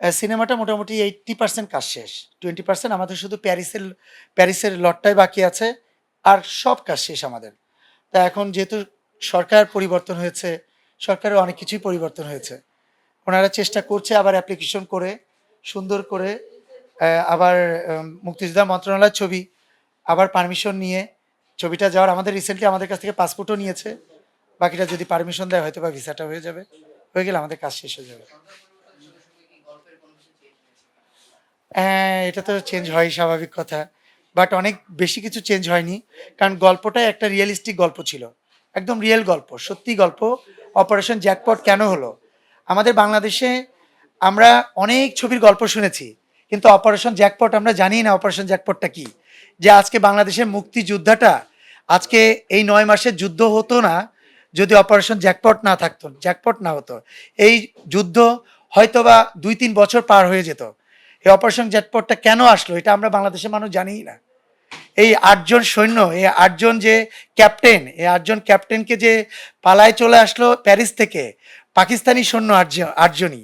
সিনেমাটা মোটামুটি 80% কাজ শেষ। 20% আমাদের শুধু প্যারিসের লটটাই বাকি আছে। আর সব কাজ শেষ আমাদের। তা এখন যেহেতু সরকার পরিবর্তন হয়েছে, সরকারের অনেক কিছুই পরিবর্তন হয়েছে। ওনারা চেষ্টা করছে আবার অ্যাপ্লিকেশন করে সুন্দর করে আবার মুক্তিযোদ্ধা মন্ত্রণালয়ের ছবি আবার পারমিশন নিয়ে ছবিটা যাওয়ার আমাদের রিসেন্টলি আমাদের কাছ থেকে পাসপোর্টও নিয়েছে। বাকিটা যদি পারমিশন দেয় হয়তো বা ভিসাটা হয়ে যাবে। হয়ে গেলে আমাদের কাজ শেষ হয়ে যাবে। হ্যাঁ, এটা তো চেঞ্জ হয়ই স্বাভাবিক কথা। বাট অনেক বেশি কিছু চেঞ্জ হয়নি। কারণ গল্পটাই একটা রিয়ালিস্টিক গল্প ছিল। একদম রিয়েল গল্প, সত্যি গল্প। অপারেশন জ্যাকপট কেন হলো? আমাদের বাংলাদেশে আমরা অনেক ছবির গল্প শুনেছি। কিন্তু অপারেশন জ্যাকপট আমরা জানিই না অপারেশন জ্যাকপটটা কি? যে আজকে বাংলাদেশের মুক্তিযোদ্ধাটা আজকে এই ৯ মাসের যুদ্ধ হতো না যদি অপারেশন জ্যাকপট না থাকতো, জ্যাকপট না হতো। এই যুদ্ধ হয়তোবা ২-৩ বছর পার হয়ে যেত। এই অপারেশন জ্যাকপটটা কেন আসলো এটা আমরা বাংলাদেশের মানুষ জানিই না। এই ৮ জন সৈন্য, এই ৮ জন যে ক্যাপ্টেন, এই ৮ জন ক্যাপ্টেনকে যে পালায় চলে আসলো প্যারিস থেকে, পাকিস্তানি সৈন্য ৮ জনই,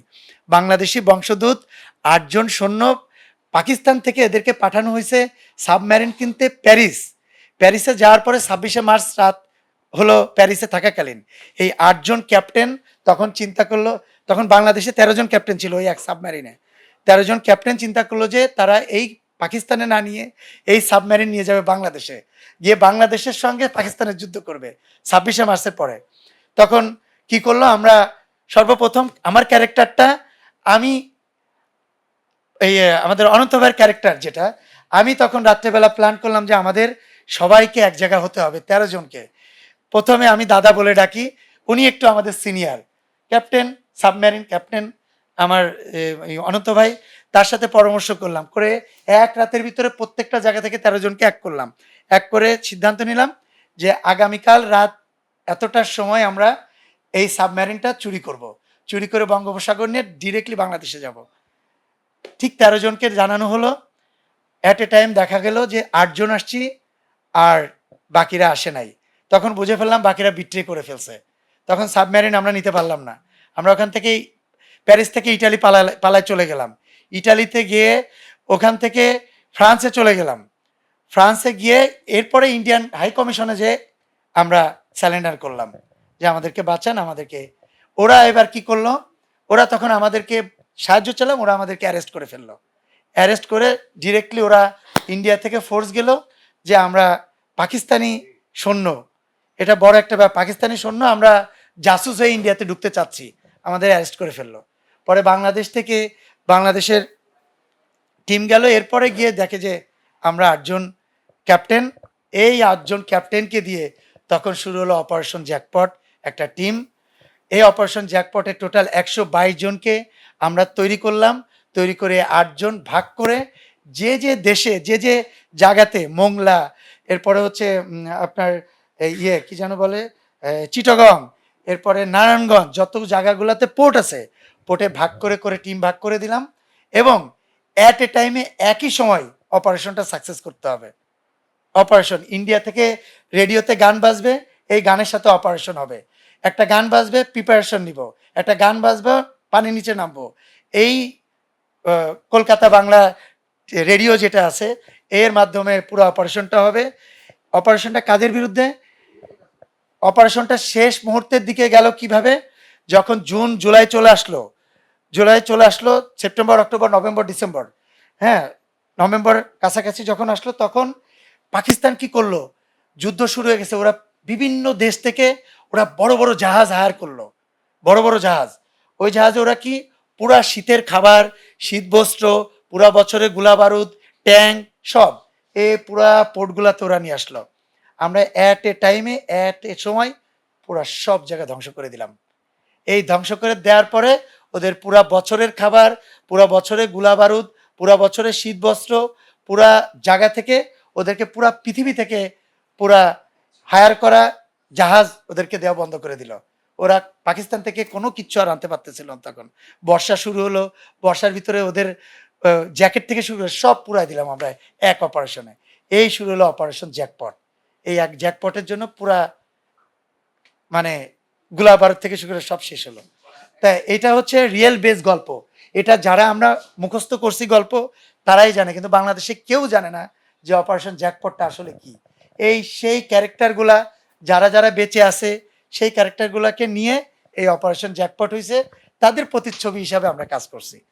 বাংলাদেশি বংশোদ্ভূত ৮ জন সৈন্য পাকিস্তান থেকে এদেরকে পাঠানো হয়েছে সাবমেরিন কিনতে প্যারিস। প্যারিসে যাওয়ার পরে ২৬শে মার্চ রাত হলো প্যারিসে থাকাকালীন এই ৮ জন ক্যাপ্টেন তখন চিন্তা করলো, তখন বাংলাদেশে ১৩ জন ক্যাপ্টেন ছিল ওই এক সাবমেরিনে। ১৩ জন ক্যাপ্টেন চিন্তা করলো যে তারা এই পাকিস্তানে না নিয়ে এই সাবমেরিন নিয়ে যাবে বাংলাদেশে, গিয়ে বাংলাদেশের সঙ্গে পাকিস্তানের যুদ্ধ করবে ২৬শে মার্চের পরে। তখন কি করলো, আমরা সর্বপ্রথম আমার ক্যারেক্টারটা, আমি এই আমাদের অনন্ত ভাইয়ের ক্যারেক্টার যেটা, আমি তখন রাত্রেবেলা প্ল্যান করলাম যে আমাদের সবাইকে এক জায়গা হতে হবে ১৩ জনকে। প্রথমে আমি দাদা বলে ডাকি, উনি একটু আমাদের সিনিয়র ক্যাপ্টেন, সাবমেরিন ক্যাপ্টেন আমার অনন্ত ভাই। তার সাথে পরামর্শ করলাম, করে এক রাতের ভিতরে প্রত্যেকটা জায়গা থেকে ১৩ জনকে এক করলাম। এক করে সিদ্ধান্ত নিলাম যে আগামীকাল রাত এতটার সময় আমরা এই সাবমেরিনটা চুরি করব। চুরি করে বঙ্গোপসাগর নিয়ে ডিরেক্টলি বাংলাদেশে যাব। ঠিক ১৩ জনকে জানানো হলো। অ্যাট এ টাইম দেখা গেল যে ৮ জন আসছি আর বাকিরা আসে নাই। তখন বুঝে ফেললাম বাকিরা বিট্রে করে ফেলছে। তখন সাবমেরিন আমরা নিতে পারলাম না। আমরা ওখান থেকেই প্যারিস থেকে ইটালি পালায় চলে গেলাম। ইটালিতে গিয়ে ওখান থেকে ফ্রান্সে চলে গেলাম। ফ্রান্সে গিয়ে এরপরে ইন্ডিয়ান হাই কমিশনে যে আমরা স্যালেন্ডার করলাম যে আমাদেরকে বাঁচান, আমাদেরকে। ওরা এবার কি করলো, ওরা তখন আমাদেরকে সাহায্য চালাম, ওরা আমাদেরকে অ্যারেস্ট করে ফেললো। অ্যারেস্ট করে ডিরেক্টলি ওরা ইন্ডিয়া থেকে ফোর্স গেল যে আমরা পাকিস্তানি সৈন্য, এটা বড় একটা ব্যাপার, পাকিস্তানি সৈন্য আমরা জাসুস হয়ে ইন্ডিয়াতে ঢুকতে চাচ্ছি, আমাদের অ্যারেস্ট করে ফেললো। পরে বাংলাদেশ থেকে বাংলাদেশের টিম গেল, এরপরে গিয়ে দেখে যে আমরা ৮ জন ক্যাপ্টেন, এই ৮ জন ক্যাপ্টেনকে দিয়ে তখন শুরু হলো অপারেশন জ্যাকপট, একটা টিম। এই অপারেশন জ্যাকপটে টোটাল ১২২ জনকে আমরা তৈরি করলাম। তৈরি করে ৮ জন ভাগ করে যে যে দেশে যে যে জায়গাতে মোংলা, এরপরে হচ্ছে আপনার ইয়ে কি যেন বলে চিটাগং, এরপরে নারায়ণগঞ্জ, যত জায়গাগুলোতে পোর্ট আছে পোর্টে ভাগ করে করে টিম ভাগ করে দিলাম। এবং অ্যাট এ টাইমে একই সময় অপারেশনটা সাকসেস করতে হবে। অপারেশন ইন্ডিয়া থেকে রেডিওতে গান বাজবে, এই গানের সাথে অপারেশন হবে। একটা গান বাজবে, প্রিপারেশন নিব। একটা গান বাজবে, পানির নিচে নামবো। এই কলকাতা বাংলা রেডিও যেটা আছে এর মাধ্যমে পুরো অপারেশনটা হবে। অপারেশনটা কাদের বিরুদ্ধে? অপারেশনটা শেষ মুহূর্তের দিকে গেল কিভাবে, যখন জুন জুলাই চলে আসলো, জুলাই চলে আসলো, সেপ্টেম্বর অক্টোবর নভেম্বর ডিসেম্বর, হ্যাঁ নভেম্বর কাছাকাছি যখন আসলো, তখন পাকিস্তান কি করলো, যুদ্ধ শুরু হয়ে গেছে। ওরা বিভিন্ন দেশ থেকে ওরা বড় বড় জাহাজ হায়ার করলো, বড় বড় জাহাজ। ওই জাহাজে ওরা কি পুরা শীতের খাবার, শীত বস্ত্র, পুরা বছরে গোলা বারুদ, ট্যাঙ্ক সব এ পুরা পোর্টগুলাতে ওরা নিয়ে আসলো। আমরা অ্যাট এ টাইমে অ্যাট এ সময় পুরা সব জায়গা ধ্বংস করে দিলাম। এই ধ্বংস করে দেওয়ার পরে ওদের পুরা বছরের খাবার, পুরা বছরের গোলা বারুদ, পুরা বছরের শীত বস্ত্র, পুরা জায়গা থেকে ওদেরকে পুরা পৃথিবী থেকে পুরা হায়ার করা জাহাজ ওদেরকে দেওয়া বন্ধ করে দিল। ওরা পাকিস্তান থেকে কোনো কিচ্ছু আর আনতে পারতেছিল না। তখন বর্ষা শুরু হলো, বর্ষার ভিতরে ওদের জ্যাকেট থেকে শুরু করে সব পুরাই দিলাম আমরা এক অপারেশনে। এই শুরু হলো অপারেশন জ্যাকপট। এই এক জ্যাকপটের জন্য পুরা মানে গোলা বারুদ থেকে শুরু করে সব শেষ হলো। তাই এটা হচ্ছে রিয়েল বেস গল্প। এটা যারা আমরা মুখস্থ করছি গল্প তারাই জানে, কিন্তু বাংলাদেশে কেউ জানে না যে অপারেশন জ্যাকপটটা আসলে কি। সেই ক্যারেক্টারগুলা যারা যারা বেঁচে আছে সেই ক্যারেক্টারগুলোকে নিয়ে এই অপারেশন জ্যাকপট হয়েছে, তাদের প্রতিচ্ছবি হিসাবে আমরা কাজ করছি।